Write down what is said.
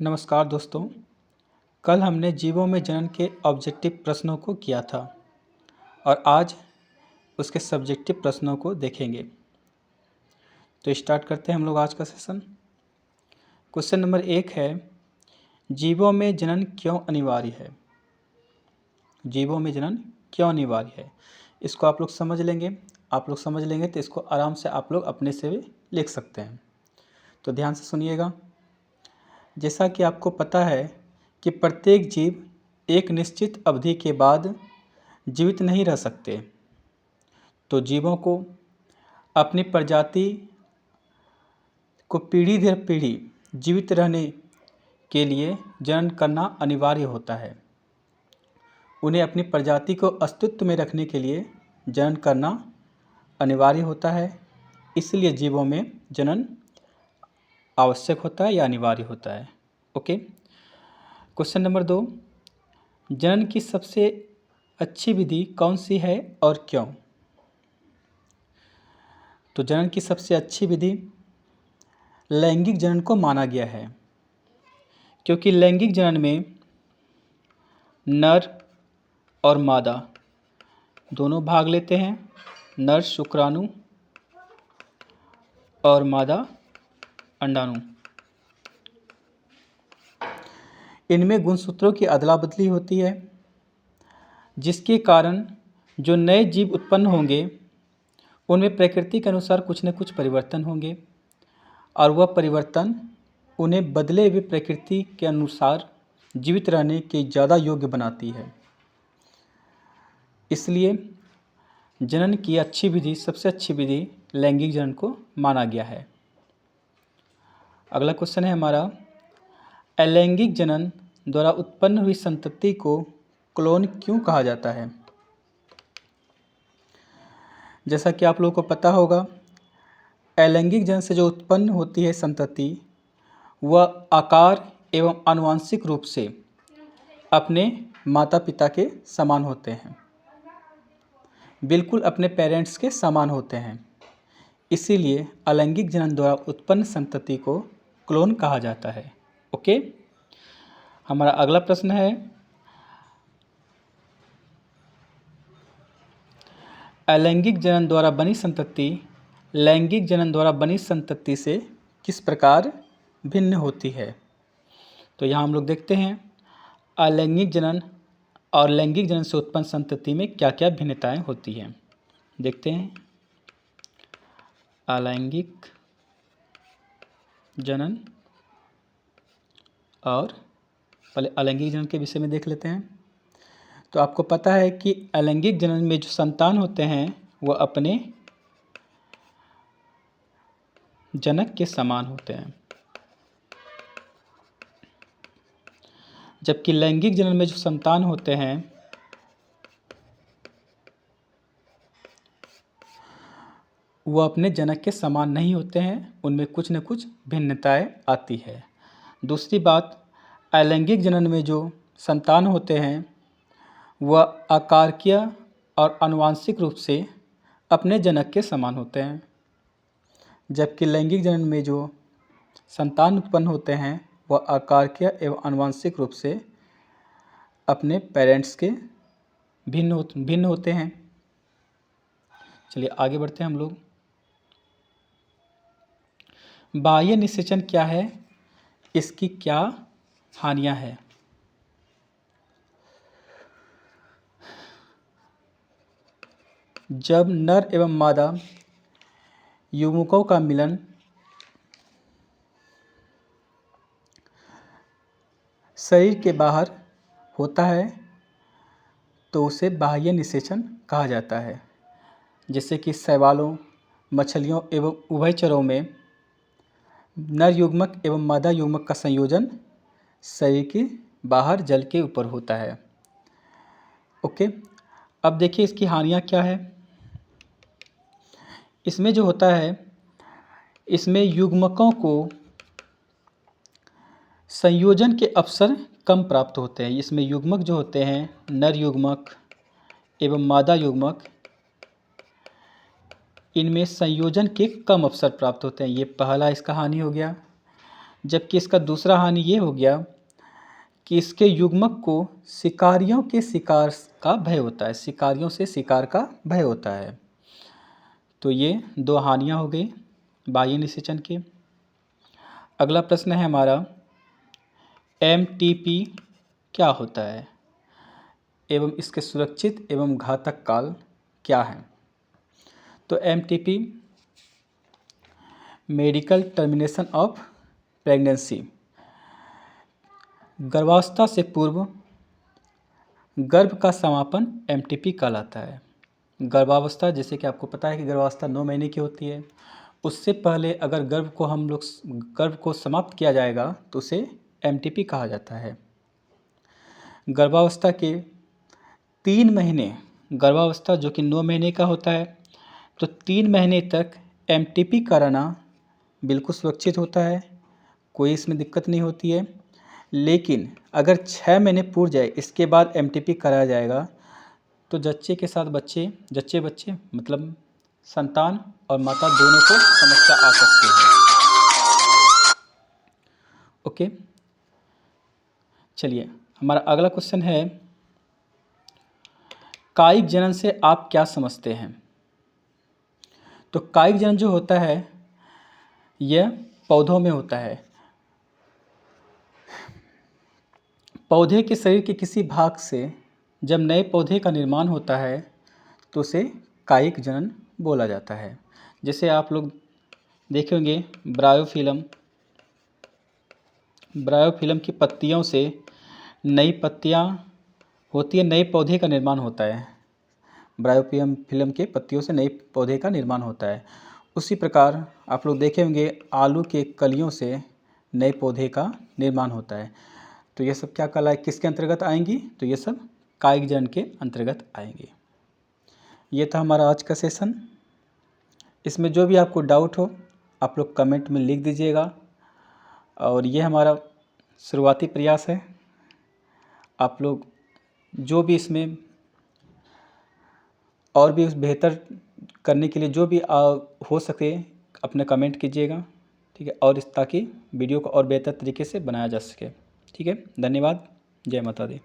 नमस्कार दोस्तों। कल हमने जीवों में जनन के ऑब्जेक्टिव प्रश्नों को किया था और आज उसके सब्जेक्टिव प्रश्नों को देखेंगे। तो स्टार्ट करते हैं हम लोग आज का सेशन। क्वेश्चन नंबर 1 है, जीवों में जनन क्यों अनिवार्य है? जीवों में जनन क्यों अनिवार्य है, इसको आप लोग समझ लेंगे तो इसको आराम से आप लोग अपने से लिख सकते हैं। तो ध्यान से सुनिएगा। जैसा कि आपको पता है कि प्रत्येक जीव एक निश्चित अवधि के बाद जीवित नहीं रह सकते, तो जीवों को अपनी प्रजाति को पीढ़ी दर पीढ़ी जीवित रहने के लिए जनन करना अनिवार्य होता है। उन्हें अपनी प्रजाति को अस्तित्व में रखने के लिए जनन करना अनिवार्य होता है, इसलिए जीवों में जनन आवश्यक होता है या अनिवार्य होता है। ओके। क्वेश्चन नंबर 2, जनन की सबसे अच्छी विधि कौन सी है और क्यों? तो जनन की सबसे अच्छी विधि लैंगिक जनन को माना गया है, क्योंकि लैंगिक जनन में नर और मादा दोनों भाग लेते हैं। नर शुक्राणु और मादा अंडाणु। इनमें गुणसूत्रों की अदला बदली होती है, जिसके कारण जो नए जीव उत्पन्न होंगे उनमें प्रकृति के अनुसार कुछ न कुछ परिवर्तन होंगे और वह परिवर्तन उन्हें बदले हुए प्रकृति के अनुसार जीवित रहने के ज़्यादा योग्य बनाती है। इसलिए जनन की अच्छी विधि, सबसे अच्छी विधि लैंगिक जनन को माना गया है। अगला क्वेश्चन है हमारा, अलैंगिक जनन द्वारा उत्पन्न हुई संतति को क्लोन क्यों कहा जाता है? जैसा कि आप लोगों को पता होगा, अलैंगिक जनन से जो उत्पन्न होती है संतति, वह आकार एवं आनुवंशिक रूप से अपने माता पिता के समान होते हैं, बिल्कुल अपने पेरेंट्स के समान होते हैं। इसीलिए अलैंगिक जनन द्वारा उत्पन्न संतति को क्लोन कहा जाता है। ओके। हमारा अगला प्रश्न है, अलैंगिक जनन द्वारा बनी संतति लैंगिक जनन द्वारा बनी संतति से किस प्रकार भिन्न होती है? तो यहाँ हम लोग देखते हैं अलैंगिक जनन और लैंगिक जनन से उत्पन्न संतति में क्या क्या भिन्नताएं होती हैं। देखते हैं। अलैंगिक जनन, और पहले अलैंगिक जनन के विषय में देख लेते हैं। तो आपको पता है कि अलैंगिक जनन में जो संतान होते हैं वह अपने जनक के समान होते हैं, जबकि लैंगिक जनन में जो संतान होते हैं वह अपने जनक के समान नहीं होते हैं, उनमें कुछ न कुछ भिन्नताएं आती है। दूसरी बात, अलैंगिक जनन में जो संतान होते हैं वह आकारकीय और आनुवंशिक रूप से अपने जनक के समान होते हैं, जबकि लैंगिक जनन में जो संतान उत्पन्न होते हैं वह आकारकीय एवं आनुवंशिक रूप से अपने पेरेंट्स के भिन्न होते हैं। चलिए आगे बढ़ते हैं हम लोग। बाह्य निषेचन क्या है, इसकी क्या हानियां हैं? जब नर एवं मादा युग्मकों का मिलन शरीर के बाहर होता है तो उसे बाह्य निषेचन कहा जाता है। जैसे कि शैवालों, मछलियों एवं उभयचरों में नर युग्मक एवं मादा युग्मक का संयोजन शरीर के बाहर जल के ऊपर होता है। ओके। अब देखिए इसकी हानियां क्या है। इसमें जो होता है, इसमें युग्मकों को संयोजन के अवसर कम प्राप्त होते हैं। इसमें युग्मक जो होते हैं, नर युग्मक एवं मादा युग्मक, इनमें संयोजन के कम अवसर प्राप्त होते हैं। ये पहला इसका हानि हो गया। जबकि इसका दूसरा हानि ये हो गया कि इसके युग्मक को शिकारियों के शिकार का भय होता है, शिकारियों से शिकार का भय होता है। तो ये दो हानियाँ हो गई बाह्य निषेचन की। अगला प्रश्न है हमारा, एमटीपी क्या होता है एवं इसके सुरक्षित एवं घातक काल क्या है। तो MTP medical termination of pregnancy, गर्भावस्था से पूर्व गर्भ का समापन एमटीपी कहलाता है। गर्भावस्था, जैसे कि आपको पता है कि गर्भावस्था 9 महीने की होती है, उससे पहले अगर गर्भ को समाप्त किया जाएगा तो उसे एमटीपी कहा जाता है। गर्भावस्था के 3 महीने, गर्भावस्था जो कि 9 महीने का होता है, तो 3 महीने तक एमटीपी कराना बिल्कुल सुरक्षित होता है, कोई इसमें दिक्कत नहीं होती है। लेकिन अगर 6 महीने पूर जाए इसके बाद एमटीपी कराया जाएगा तो जच्चे के साथ जच्चे बच्चे मतलब संतान और माता दोनों को समस्या आ सकती है। ओके, चलिए हमारा अगला क्वेश्चन है, कायिक जनन से आप क्या समझते हैं। तो कायिक जनन जो होता है यह पौधों में होता है। पौधे के शरीर के किसी भाग से जब नए पौधे का निर्माण होता है तो उसे कायिक जनन बोला जाता है। जैसे आप लोग देखे होंगे ब्रायोफिल्म की पत्तियों से नई पत्तियां होती है, नए पौधे का निर्माण होता है। ब्रायोफिल्म के पत्तियों से नए पौधे का निर्माण होता है। उसी प्रकार आप लोग देखे होंगे आलू के कलियों से नए पौधे का निर्माण होता है। तो ये सब क्या कहलाए, किसके अंतर्गत आएंगी, तो ये सब कायिक जनन के अंतर्गत आएंगे। ये था हमारा आज का सेशन। इसमें जो भी आपको डाउट हो आप लोग कमेंट में लिख दीजिएगा। और ये हमारा शुरुआती प्रयास है। आप लोग जो भी इसमें और भी बेहतर करने के लिए जो भी हो सके अपने कमेंट कीजिएगा, ठीक है, और ताकि वीडियो को और बेहतर तरीके से बनाया जा सके। ठीक है, धन्यवाद, जय माता दी।